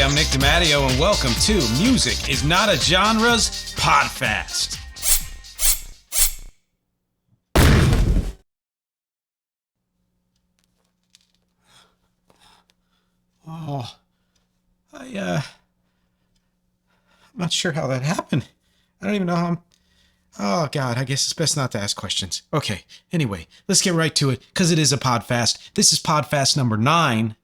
I'm Nick DiMatteo, and welcome to Music is Not a Genre's PODFAST. I'm not sure how that happened. I don't even know how Oh, God, I guess it's best not to ask questions. Okay, anyway, let's get right to it, because it is a PODFAST. This is PODFAST number 9,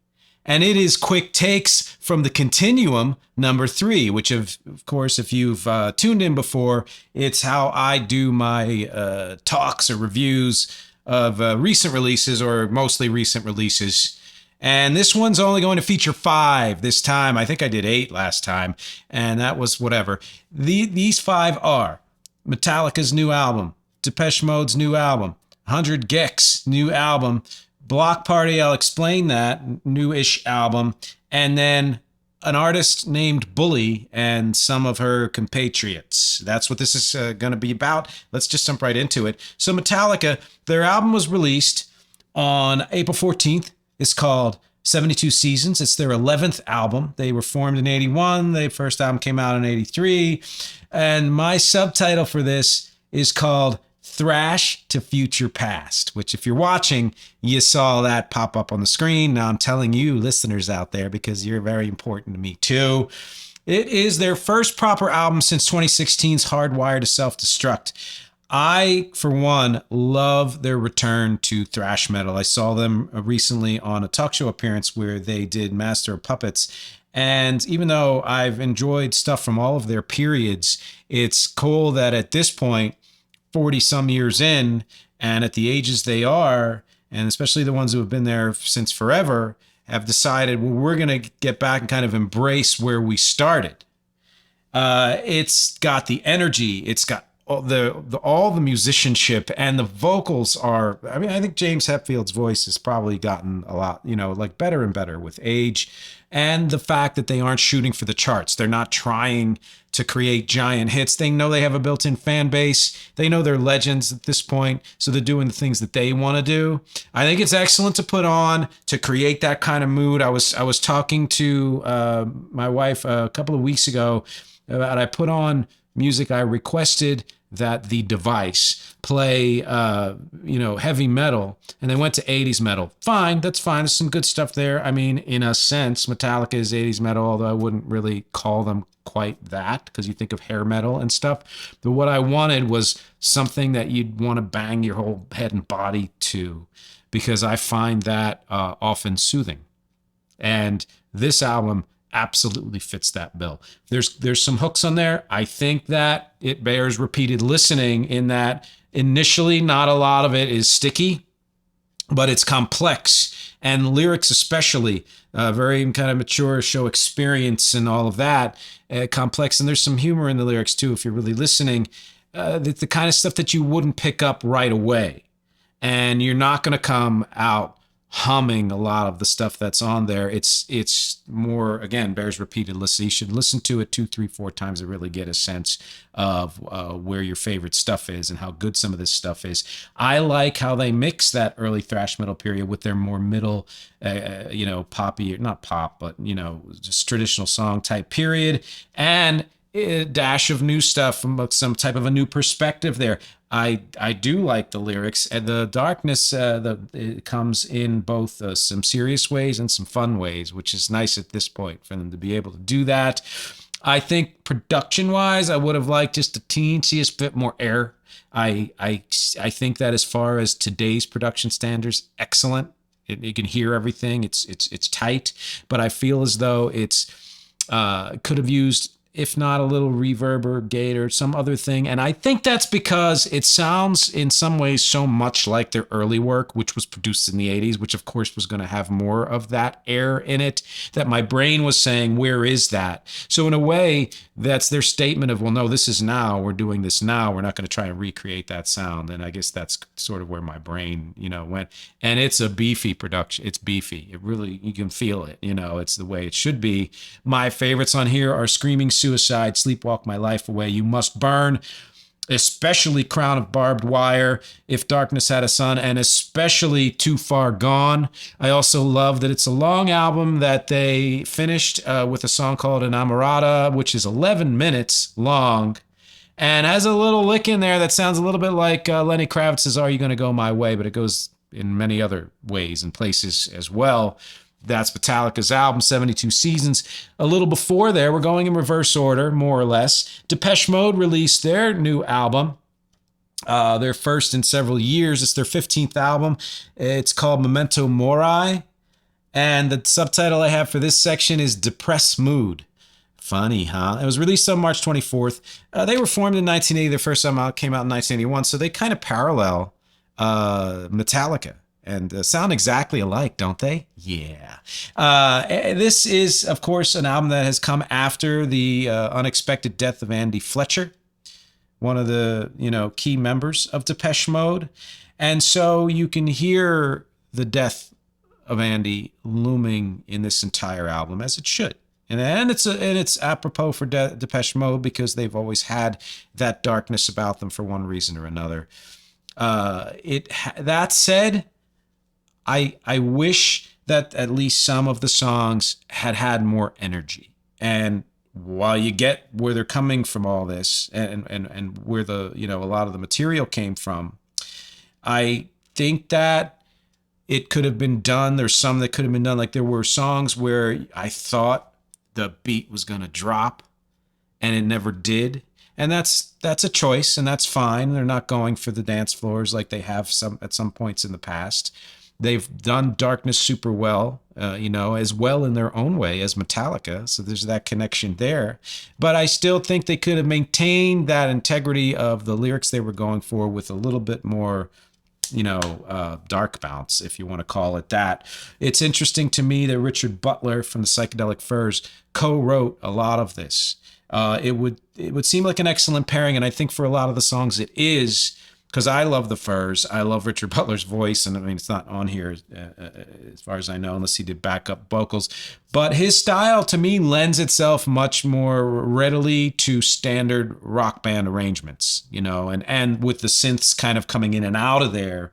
and it is quick takes from the Continuum number 3, which, of course, if you've tuned in before, it's how I do my talks or reviews of recent releases, or mostly recent releases. And this one's only going to feature 5 this time. I think I did 8 last time, and that was whatever. These 5 are Metallica's new album, Depeche Mode's new album, 100 Gecs' new album, Block Party, I'll explain that, new-ish album, and then an artist named Bully and some of her compatriots. That's what this is going to be about. Let's just jump right into it. So Metallica, their album was released on April 14th. It's called 72 Seasons. It's their 11th album. They were formed in 81. Their first album came out in 83. And my subtitle for this is called Thrash to Future Past, which if you're watching, you saw that pop up on the screen. Now I'm telling you listeners out there, because you're very important to me too. It is their first proper album since 2016's Hardwired to Self-Destruct. I, for one, love their return to thrash metal. I saw them recently on a talk show appearance where they did Master of Puppets. And even though I've enjoyed stuff from all of their periods, it's cool that at this point, 40 some years in, and at the ages they are, and especially the ones who have been there since forever, have decided, well, we're going to get back and kind of embrace where we started. It's got the energy. It's got all the musicianship, and the vocals are, I mean, I think James Hetfield's voice has probably gotten a lot, like better and better with age, and the fact that they aren't shooting for the charts. They're not trying to create giant hits. They know they have a built-in fan base. They know they're legends at this point, so they're doing the things that they want to do. I think it's excellent to put on to create that kind of mood. I was talking to my wife a couple of weeks ago about, I put on music. I requested that the device play, heavy metal, and they went to 80s metal. Fine, that's fine. There's some good stuff there. I mean, in a sense, Metallica is 80s metal, although I wouldn't really call them quite that, because you think of hair metal and stuff. But what I wanted was something that you'd want to bang your whole head and body to, because I find that often soothing. And this album absolutely fits that bill. There's some hooks on there. I think that it bears repeated listening, in that initially not a lot of it is sticky, but it's complex, and lyrics especially, very kind of mature, show experience and all of that, complex. And there's some humor in the lyrics too, if you're really listening, the kind of stuff that you wouldn't pick up right away. And you're not going to come out humming a lot of the stuff that's on there. It's more, again, bears repeated listen. You should listen to it 2, 3, 4 times to really get a sense of where your favorite stuff is and how good some of this stuff is. I like how they mix that early thrash metal period with their more middle, poppy, not pop, but just traditional song type period, and a dash of new stuff from some type of a new perspective there. I do like the lyrics, and the darkness it comes in both some serious ways and some fun ways, which is nice at this point for them to be able to do that. I think production-wise, I would have liked just a teeniest bit more air. I think that as far as today's production standards, excellent. You can hear everything. It's tight, but I feel as though it's could have used, if not a little reverb or gate or some other thing. And I think that's because it sounds in some ways so much like their early work, which was produced in the 80s, which of course was going to have more of that air in it, that my brain was saying, where is that? So in a way, that's their statement of, well, no, this is now, we're doing this now, we're not going to try and recreate that sound. And I guess that's sort of where my brain, went. And it's a beefy production. It's beefy. It really, you can feel it, it's the way it should be. My favorites on here are Screaming Suicide, Sleepwalk My Life Away, You Must Burn. especially Crown of Barbed Wire, If Darkness Had a Sun, and especially Too Far Gone. I also love that it's a long album that they finished with a song called Enamorada, which is 11 minutes long and has a little lick in there that sounds a little bit like Lenny Kravitz's Are You Gonna Go My Way, but it goes in many other ways and places as well. That's Metallica's album, 72 Seasons. A little before there, we're going in reverse order, more or less. Depeche Mode released their new album, their first in several years. It's their 15th album. It's called Memento Mori. And the subtitle I have for this section is Depressed Mood. Funny, huh? It was released on March 24th. They were formed in 1980. Their first album came out in 1981. So they kind of parallel Metallica. And sound exactly alike, don't they? Yeah. This is, of course, an album that has come after the unexpected death of Andy Fletcher, one of the key members of Depeche Mode. And so you can hear the death of Andy looming in this entire album, as it should. And it's apropos for Depeche Mode because they've always had that darkness about them for one reason or another. That said, I wish that at least some of the songs had more energy. And while you get where they're coming from all this and where the a lot of the material came from, I think that it could have been done. There's some that could have been done. Like there were songs where I thought the beat was going to drop and it never did. And that's a choice, and that's fine. They're not going for the dance floors like they have at some points in the past. They've done Darkness super well, as well in their own way as Metallica. So there's that connection there. But I still think they could have maintained that integrity of the lyrics they were going for with a little bit more, dark bounce, if you want to call it that. It's interesting to me that Richard Butler from the Psychedelic Furs co-wrote a lot of this. It would seem like an excellent pairing, and I think for a lot of the songs it is, because I love the Furs. I love Richard Butler's voice, and I mean, it's not on here as far as I know, unless he did backup vocals. But his style, to me, lends itself much more readily to standard rock band arrangements, and with the synths kind of coming in and out of there,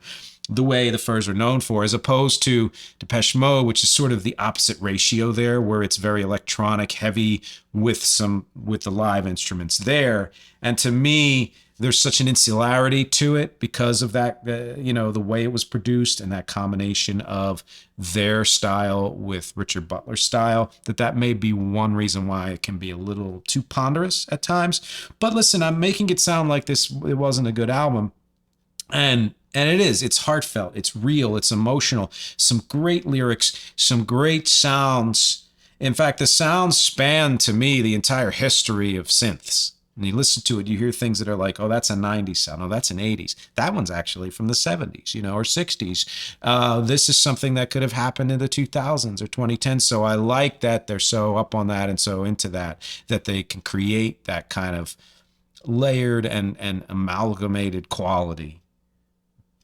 the way the Furs are known for, as opposed to Depeche Mode, which is sort of the opposite ratio there, where it's very electronic heavy with the live instruments there. And to me, there's such an insularity to it because of that, the way it was produced and that combination of their style with Richard Butler's style, that may be one reason why it can be a little too ponderous at times. But listen, I'm making it sound like it wasn't a good album. And it is. It's heartfelt. It's real. It's emotional. Some great lyrics, some great sounds. In fact, the sounds span, to me, the entire history of synths. And you listen to it, you hear things that are like, oh, that's a 90s sound. Oh, that's an 80s. That one's actually from the 70s, or 60s. This is something that could have happened in the 2000s or 2010s. So I like that they're so up on that and so into that they can create that kind of layered and amalgamated quality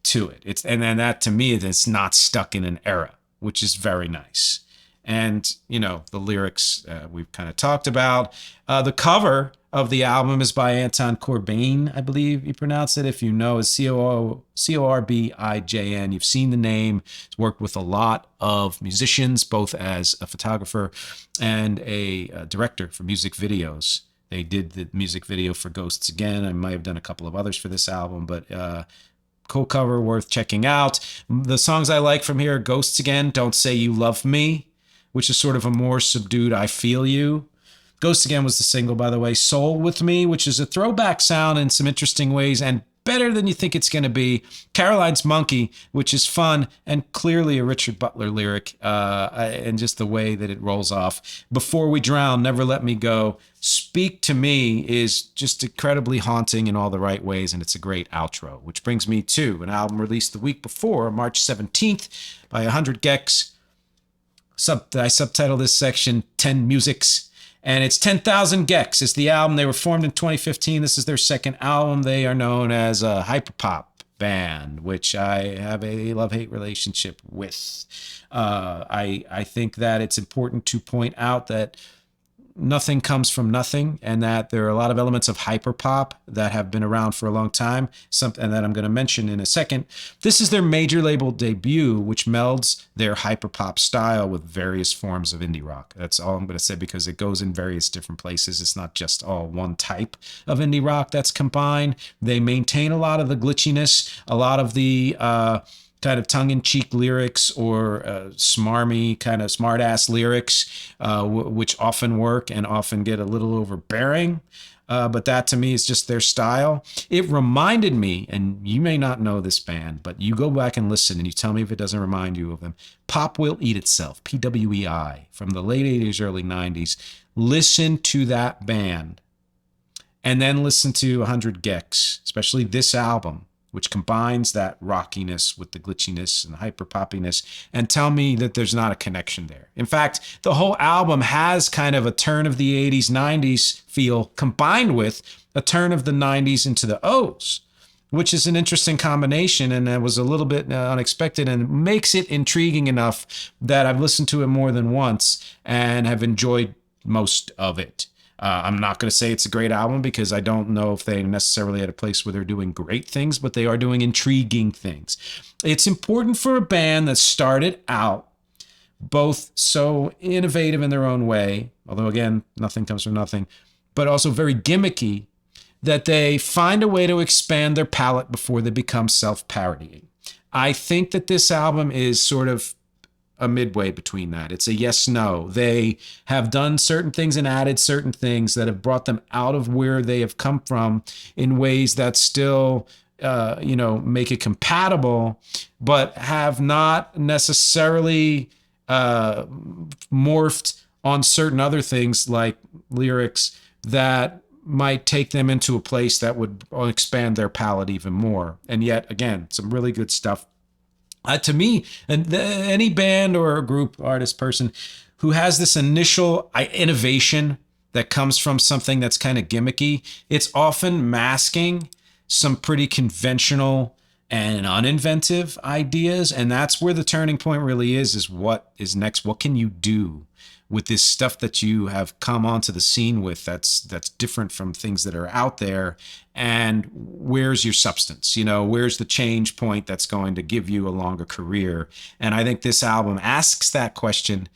to it. And then that, to me, it's not stuck in an era, which is very nice. And, the lyrics we've kind of talked about. The cover of the album is by Anton Corbijn, I believe you pronounce it. If you know, it's Corbijn. You've seen the name. He's worked with a lot of musicians, both as a photographer and a director for music videos. They did the music video for Ghosts Again. I might have done a couple of others for this album, but cool cover, worth checking out. The songs I like from here are Ghosts Again, Don't Say You Love Me, which is sort of a more subdued I Feel You. Ghosts Again was the single, by the way. Soul With Me, which is a throwback sound in some interesting ways and better than you think it's going to be. Caroline's Monkey, which is fun and clearly a Richard Butler lyric, and just the way that it rolls off. Before We Drown, Never Let Me Go. Speak to Me is just incredibly haunting in all the right ways, and it's a great outro, which brings me to an album released the week before, March 17th, by 100 Gex. I subtitle this section 10 Musics. And it's 10,000 Gex. It's the album. They were formed in 2015. This is their second album. They are known as a hyperpop band, which I have a love-hate relationship with. I think that it's important to point out that nothing comes from nothing, and that there are a lot of elements of hyperpop that have been around for a long time, and that I'm going to mention in a second. This is their major label debut, which melds their hyperpop style with various forms of indie rock. That's all I'm going to say, because it goes in various different places. It's not just all one type of indie rock that's combined. They maintain a lot of the glitchiness, a lot of the kind of tongue-in-cheek lyrics, or smarmy kind of smart-ass lyrics, which often work and often get a little overbearing. But that to me is just their style. It reminded me, and you may not know this band, but you go back and listen and you tell me if it doesn't remind you of them. Pop Will Eat Itself, PWEI, from the late 80s, early 90s. Listen to that band, and then listen to 100 Gex, especially this album, which combines that rockiness with the glitchiness and the hyper poppiness, and tell me that there's not a connection there. In fact, the whole album has kind of a turn of the 80s, 90s feel combined with a turn of the 90s into the O's, which is an interesting combination, and it was a little bit unexpected, and makes it intriguing enough that I've listened to it more than once and have enjoyed most of it. I'm not going to say it's a great album, because I don't know if they're necessarily at a place where they're doing great things, but they are doing intriguing things. It's important for a band that started out both so innovative in their own way, although again, nothing comes from nothing, but also very gimmicky, that they find a way to expand their palette before they become self-parodying. I think that this album is sort of a midway between that. It's a yes-no. They have done certain things and added certain things that have brought them out of where they have come from in ways that still, make it compatible, but have not necessarily morphed on certain other things like lyrics that might take them into a place that would expand their palette even more. And yet, again, some really good stuff. To me, any band or a group, artist, person who has this initial innovation that comes from something that's kind of gimmicky, it's often masking some pretty conventional and uninventive ideas. And that's where the turning point really is what is next? What can you do with this stuff that you have come onto the scene with that's different from things that are out there? And where's your substance? Where's the change point that's going to give you a longer career? And I think this album asks that question,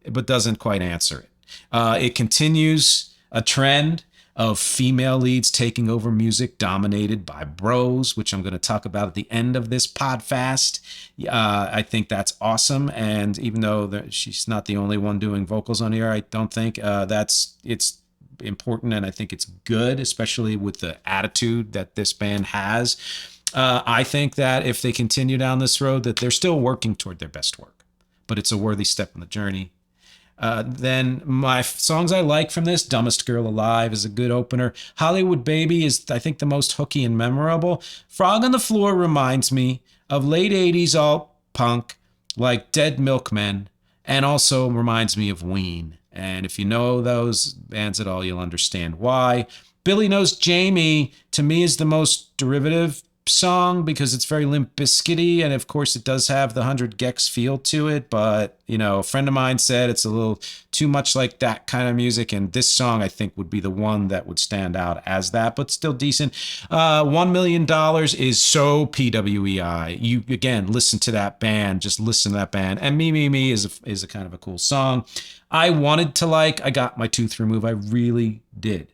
but doesn't quite answer it. It continues a trend of female leads taking over music dominated by bros, which I'm going to talk about at the end of this PODFAST. I think that's awesome. And even though she's not the only one doing vocals on here, I don't think it's important. And I think it's good, especially with the attitude that this band has. I think that if they continue down this road, that they're still working toward their best work, but it's a worthy step on the journey. Then my songs I like from this, Dumbest Girl Alive is a good opener. Hollywood Baby is, I think, the most hooky and memorable. Frog on the Floor reminds me of late 80s alt punk like Dead Milkmen, and also reminds me of Ween. And if you know those bands at all, you'll understand why. Billy Knows Jamie, to me, is the most derivative song because it's very Limp Bizkit-y, and of course it does have the 100 Gex feel to it, but a friend of mine said it's a little too much like that kind of music, and this song I think would be the one that would stand out as that, but still decent. $1 Million is so PWEI. You again listen to that band, just listen to that band. And Me is a kind of a cool song. I got my tooth removed. I really did,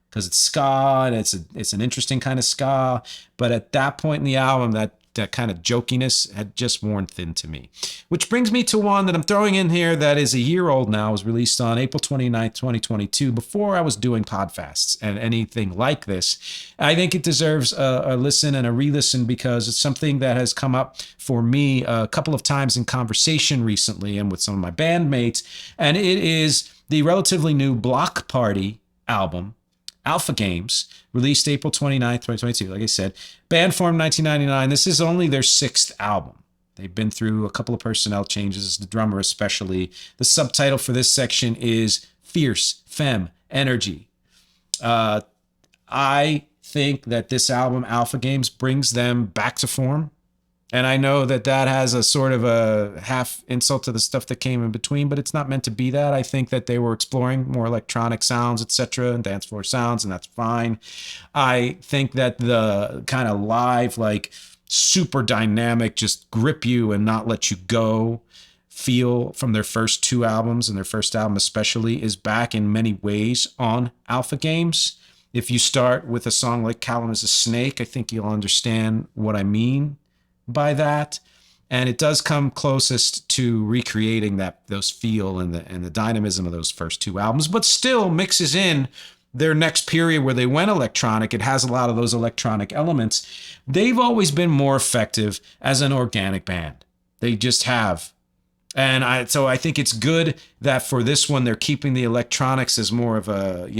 because it's ska and it's an interesting kind of ska. But at that point in the album, that kind of jokiness had just worn thin to me. Which brings me to one that I'm throwing in here that is a year old now. It was released on April 29th, 2022, before I was doing podfasts and anything like this. I think it deserves a listen and a re-listen, because it's something that has come up for me a couple of times in conversation recently and with some of my bandmates. And it is the relatively new Block Party album, Alpha Games, released April 29th, 2022. Like I said, band formed 1999. This is only their 6th album. They've been through a couple of personnel changes, the drummer especially. The subtitle for this section is Fierce Femme Energy. I think that this album, Alpha Games, brings them back to form. And I know that that has a sort of a half insult to the stuff that came in between, but it's not meant to be that. I think that they were exploring more electronic sounds, etc., and dance floor sounds, and that's fine. I think that the kind of live, like super dynamic, just grip you and not let you go feel from their first two albums, and their first album especially, is back in many ways on Alpha Games. If you start with a song like Callum is a Snake, I think you'll understand what I mean by that. And it does come closest to recreating those feel and the dynamism of those first two albums, but still mixes in their next period where they went electronic. It has a lot of those electronic elements. They've always been more effective as an organic band. They just have. And so I think it's good that for this one, they're keeping the electronics as more of a,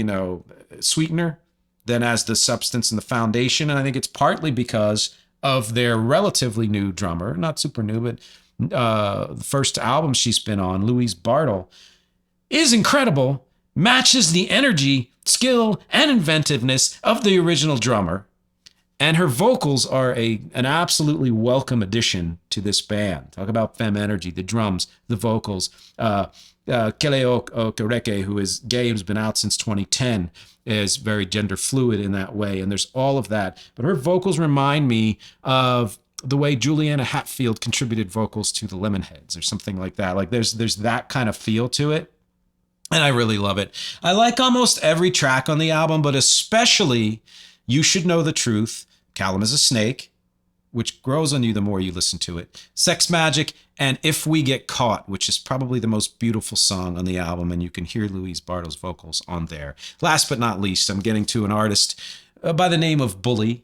sweetener than as the substance and the foundation. And I think it's partly because of their relatively new drummer, not super new, but the first album she's been on, Louise Bartle, is incredible, matches the energy, skill, and inventiveness of the original drummer. And her vocals are an absolutely welcome addition to this band. Talk about femme energy, the drums, the vocals. MxG REC, who is gay and has been out since 2010, is very gender fluid in that way. And there's all of that. But her vocals remind me of the way Juliana Hatfield contributed vocals to the Lemonheads or something like that. Like there's that kind of feel to it. And I really love it. I like almost every track on the album, but especially You Should Know the Truth, Callum is a Snake, which grows on you the more you listen to it, Sex Magic, and If We Get Caught, which is probably the most beautiful song on the album, and you can hear Louise Bartle's vocals on there. Last but not least, I'm getting to an artist by the name of Bully.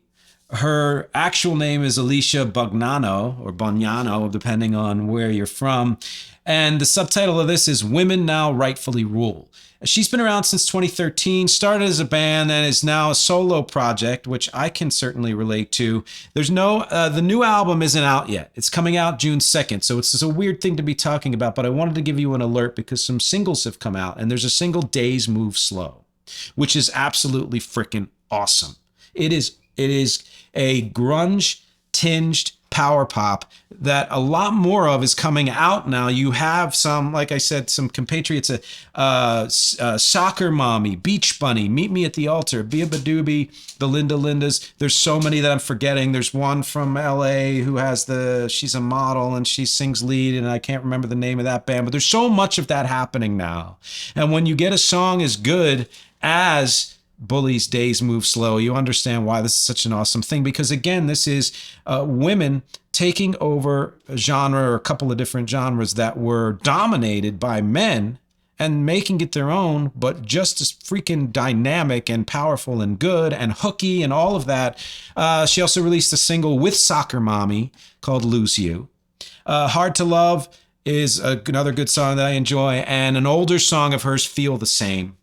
Her actual name is Alicia Bognano, or Bognano, depending on where you're from. And the subtitle of this is Women Now Rightfully Rule. She's been around since 2013, started as a band, and is now a solo project, which I can certainly relate to. There's the new album isn't out yet. It's coming out June 2nd, so it's a weird thing to be talking about, but I wanted to give you an alert because some singles have come out, and there's a single, Days Move Slow, which is absolutely freaking awesome. It is a grunge-tinged power pop that a lot more of is coming out now. You have some, like I said, some compatriots, Soccer Mommy, Beach Bunny, Meet Me at the Altar, Bia Badoobie, the Linda Lindas. There's so many that I'm forgetting. There's one from LA who has she's a model and she sings lead, and I can't remember the name of that band, but there's so much of that happening now. And when you get a song as good as Bully's Days Move Slow, you understand why this is such an awesome thing, because again, this is women taking over a genre or a couple of different genres that were dominated by men and making it their own, but just as freaking dynamic and powerful and good and hooky and all of that. She also released a single with Soccer Mommy called Lose You. Hard to Love is another good song that I enjoy, and an older song of hers, Feel the Same.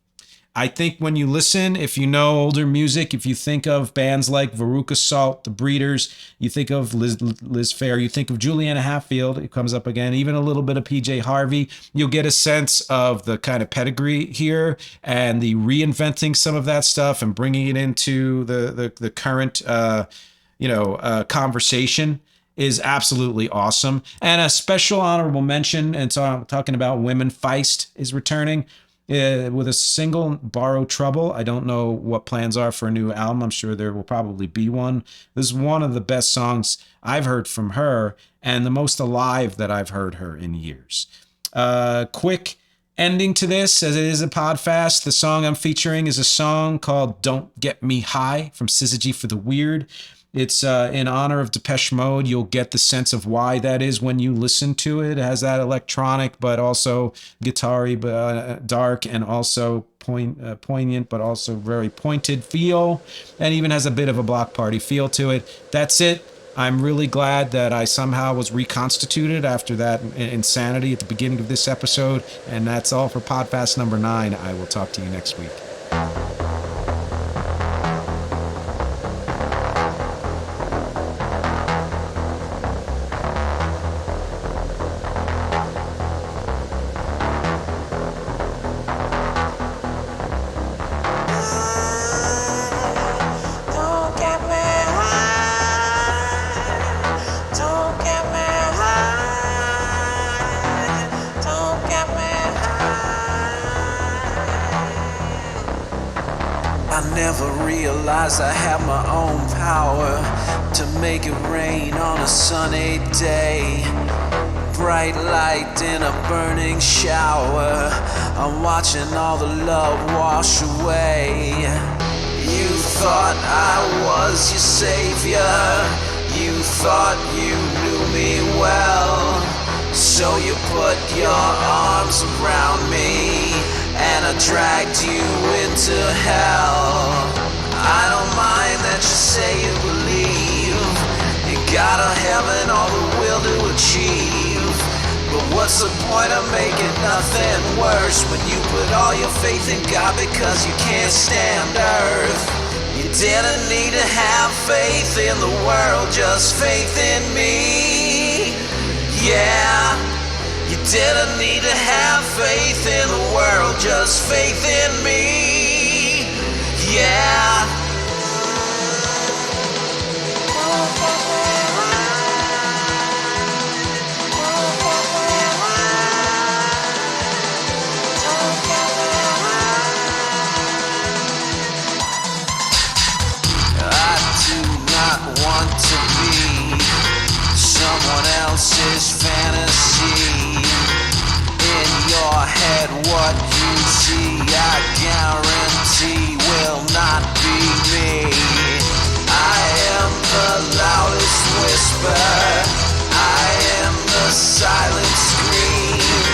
I think when you listen, if you know older music, if you think of bands like Veruca Salt, The Breeders, you think of Liz Phair, you think of Juliana Hatfield, it comes up again, even a little bit of PJ Harvey, you'll get a sense of the kind of pedigree here and the reinventing some of that stuff and bringing it into the current, conversation is absolutely awesome. And a special honorable mention, and so I'm talking about women, Feist is returning. With a single, Borrow Trouble. I don't know what plans are for a new album. I'm sure there will probably be one. This is one of the best songs I've heard from her and the most alive that I've heard her in years. Quick ending to this, as it is a PODFAST. The song I'm featuring is a song called Don't Get Me High from Syzygy for the Weird. It's in honor of Depeche Mode. You'll get the sense of why that is when you listen to it. It has that electronic, but also guitar-y, dark, and also poignant, but also very pointed feel, and even has a bit of a Block Party feel to it. That's it. I'm really glad that I somehow was reconstituted after that insanity at the beginning of this episode, and that's all for PODFAST number 9. I will talk to you next week. Don't realized I have my own power to make it rain on a sunny day. Bright light in a burning shower, I'm watching all the love wash away. You thought I was your savior, you thought you knew me well, so you put your arms around me and I dragged you into hell. I don't mind that you say you believe you got a heaven all the will to achieve, but what's the point of making nothing worse when you put all your faith in God because you can't stand earth? You didn't need to have faith in the world, just faith in me. Yeah, you didn't need to have faith in the world, just faith in me. Yeah. Want to be someone else's fantasy. In your head what you see, I guarantee will not be me. I am the loudest whisper, I am the silent scream,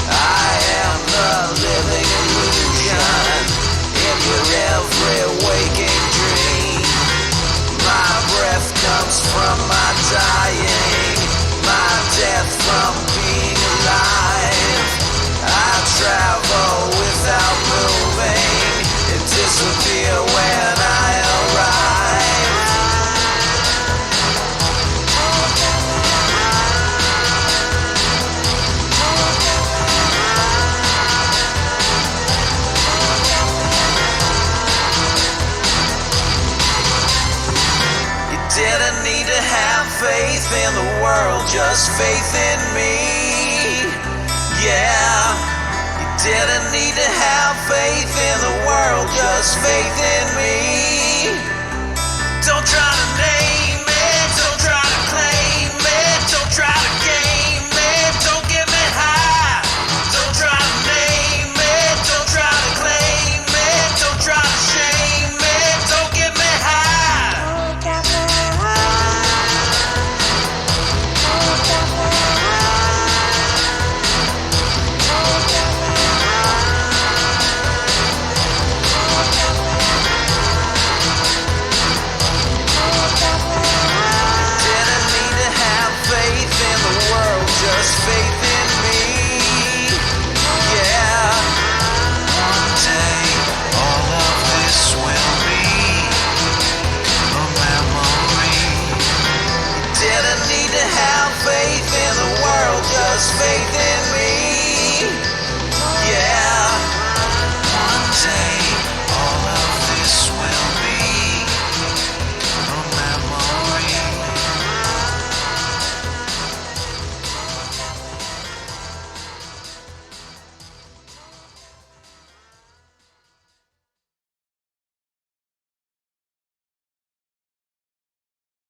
I am the living illusion in your every waking dream. My breath comes from my dying, my death from being alive. I travel without moving and disappear when I arrive. Didn't need to have faith in the world, just faith in me. Yeah, you didn't need to have faith in the world, just faith in